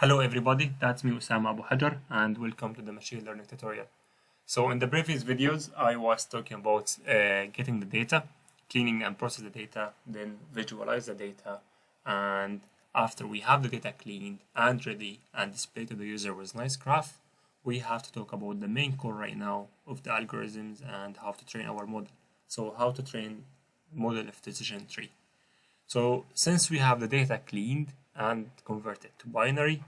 Hello everybody, that's me Osama Abu Hajar and welcome to the machine learning tutorial. So in the previous videos I was talking about getting the data, cleaning and process the data, then visualize the data, and after we have the data cleaned and ready and displayed to the user with nice graph, we have to talk about the main core right now of the algorithms and how to train our model. So how to train model of decision tree. So since we have the data cleaned and converted to binary,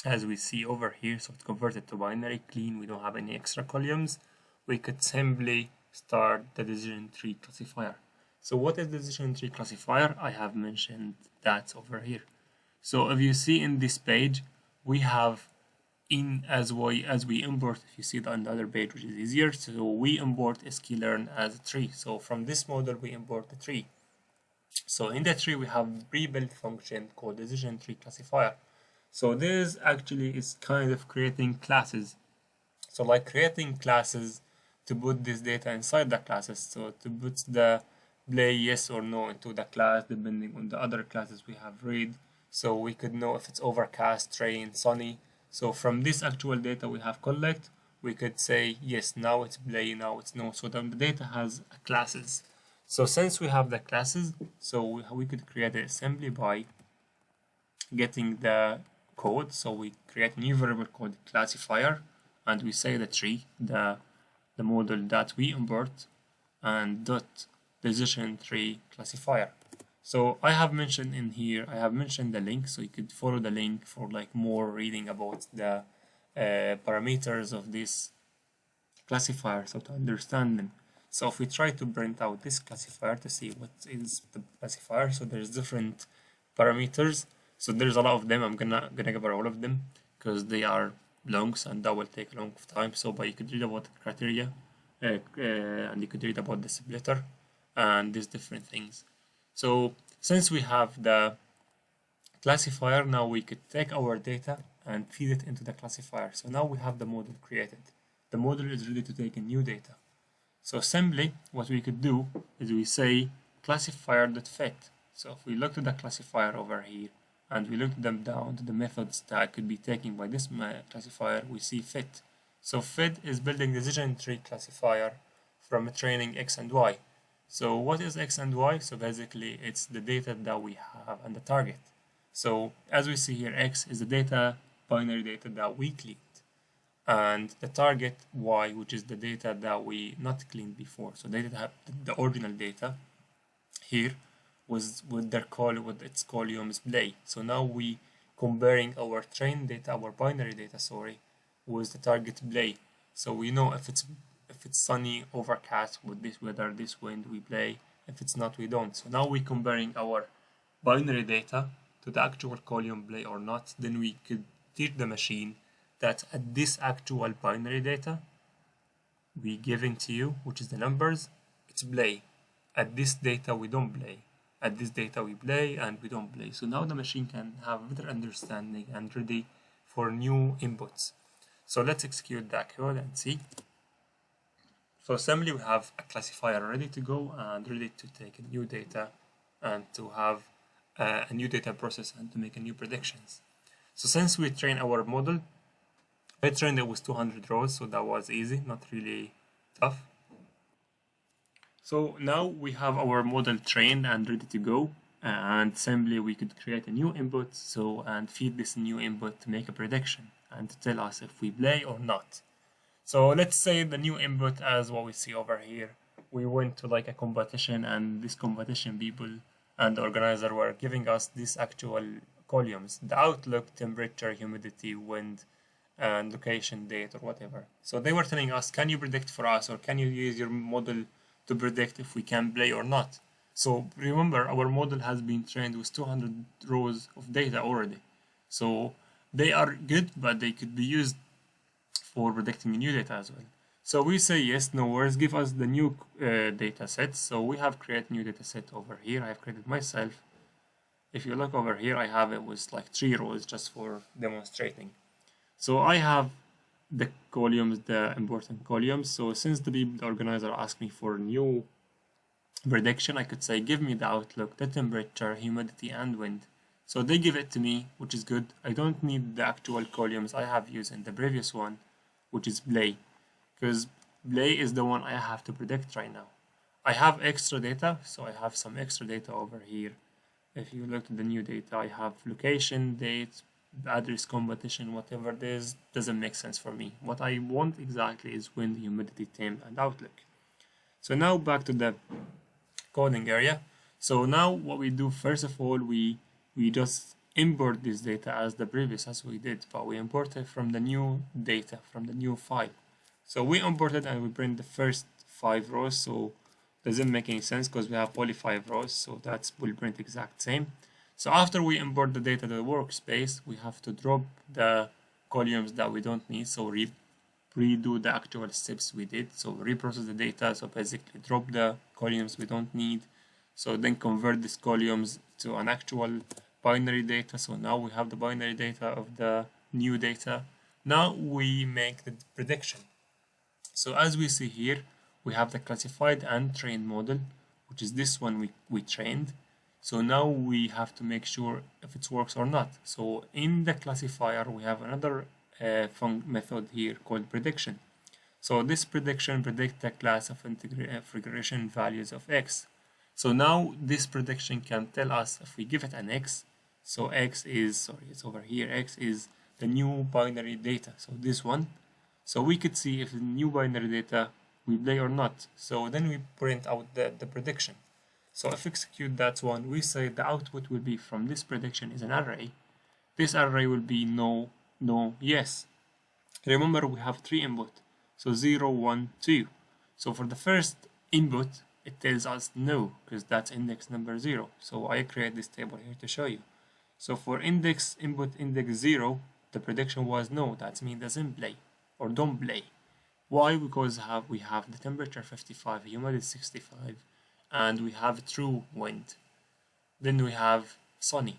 as we see over here, so it's converted to binary, clean, we don't have any extra columns, we could simply start the decision tree classifier. So what is the decision tree classifier? I have mentioned that over here. So if you see in this page, we have as we import, if you see that on the other page, which is easier, so we import sklearn as a tree. So from this model, we import the tree. So in the tree, we have pre-built function called decision tree classifier. So this actually is kind of creating classes. So like creating classes to put this data inside the classes. So to put the play yes or no into the class depending on the other classes we have read. So we could know if it's overcast, rain, sunny. So from this actual data we have collect, we could say yes, now it's play, now it's no. So then the data has classes. So since we have the classes, so we could create an assembly by getting the code. So we create a new variable called classifier, and we say the tree, the model that we import, and dot decision tree classifier. So I have mentioned in here, I have mentioned the link, so you could follow the link for like more reading about the parameters of this classifier, so to understand them. So if we try to print out this classifier to see what is the classifier, so there's different parameters. So there's a lot of them. I'm gonna cover all of them because they are longs and that will take a long time. So but you could read about the criteria and you could read about the splitter and these different things. So since we have the classifier, now we could take our data and feed it into the classifier. So now we have the model created. The model is ready to take in new data. So simply what we could do is we say classifier.fit. So if we look to the classifier over here and we look them down to the methods that could be taken by this classifier, we see fit. So fit is building decision tree classifier from training X and Y. So what is X and Y? So basically it's the data that we have and the target. So as we see here, X is the data, binary data that we cleaned. And the target Y, which is the data that we not cleaned before. So they did have the original data here was with its columns play. So now we comparing our trained data, our binary data, sorry, with the target play. So we know if it's sunny, overcast with this weather, this wind, we play. If it's not, we don't. So now we comparing our binary data to the actual column play or not. Then we could teach the machine that at this actual binary data we giving to you, which is the numbers, it's play. At this data we don't play. At this data we play and we don't play. So now the machine can have better understanding and ready for new inputs. So let's execute that code and see. So assembly, we have a classifier ready to go and ready to take a new data and to have a new data process and to make a new predictions. So since we train our model, I trained it with 200 rows, so that was easy, not really tough. So now we have our model trained and ready to go, and simply we could create a new input and feed this new input to make a prediction and to tell us if we play or not. So let's say the new input, as what we see over here, we went to like a competition, and this competition people and the organizer were giving us these actual columns, the outlook, temperature, humidity, wind, and location, date, or whatever. So they were telling us, can you predict for us, or can you use your model to predict if we can play or not? So remember, our model has been trained with 200 rows of data already. So they are good, but they could be used for predicting new data as well. So we say yes, no worries, give us the new data set. So we have created new data set over here. I have created myself. If you look over here, I have it with like 3 rows just for demonstrating. So I have the columns, the important columns. So since the organizer asked me for a new prediction, I could say, give me the outlook, the temperature, humidity, and wind. So they give it to me, which is good. I don't need the actual columns I have used in the previous one, which is play, because play is the one I have to predict right now. I have extra data, so I have some extra data over here. If you look at the new data, I have location, date, address, competition, whatever it is, doesn't make sense for me. What I want exactly is wind, humidity, temp, and outlook. So now back to the coding area. So now what we do, first of all, we just import this data as the previous, as we did, but we import it from the new data, from the new file. So we import it and we print the first 5 rows. So doesn't make any sense because we have only 5 rows, so that will print exact same. So after we import the data to the workspace, we have to drop the columns that we don't need. So redo the actual steps we did. So reprocess the data. So basically drop the columns we don't need. So then convert these columns to an actual binary data. So now we have the binary data of the new data. Now we make the prediction. So as we see here, we have the classified and trained model, which is this one we trained. So now we have to make sure if it works or not. So in the classifier, we have another method here called prediction. So this prediction predicts the class of integration values of x. So now this prediction can tell us if we give it an x. So x is, sorry, it's over here. X is the new binary data. So this one. So we could see if the new binary data we play or not. So then we print out the prediction. So if we execute that one, we say the output will be from this prediction is an array. This array will be no, no, yes. Remember we have 3 input. So 0, 1, 2. So for the first input, it tells us no, because that's index number 0. So I create this table here to show you. So for input index 0, the prediction was no. That means doesn't play or don't play. Why? Because we have the temperature 55, humidity 65, and we have true wind. Then we have sunny.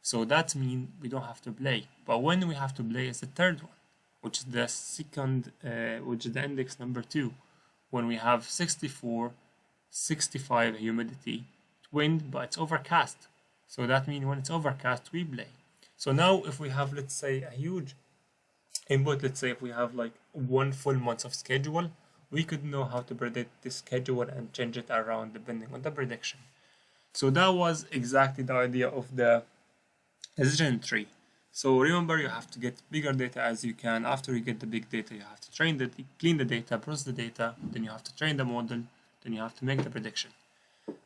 So that means we don't have to play. But when we have to play is the third one, which is the second, which is the index number 2. When we have 64, 65 humidity, wind, but it's overcast. So that means when it's overcast, we play. So now if we have, let's say, a huge input, let's say if we have like 1 full month of schedule, we could know how to predict this schedule and change it around depending on the prediction. So that was exactly the idea of the decision tree. So remember, you have to get bigger data as you can. After you get the big data, you have to clean the data, process the data, then you have to train the model, then you have to make the prediction.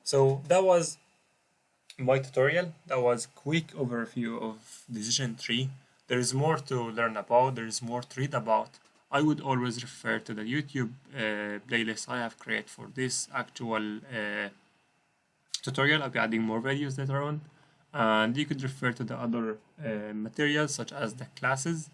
So that was my tutorial. That was a quick overview of decision tree. There is more to learn about, there is more to read about. I would always refer to the YouTube playlist I have created for this actual tutorial. I'll be adding more videos later on. And you could refer to the other materials such as the classes,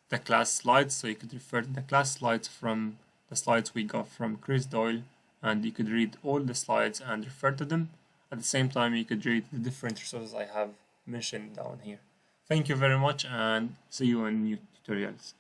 the class slides. So you could refer to the class slides from the slides we got from Chris Doyle, and you could read all the slides and refer to them. At the same time, you could read the different resources I have mentioned down here. Thank you very much and see you in new tutorials.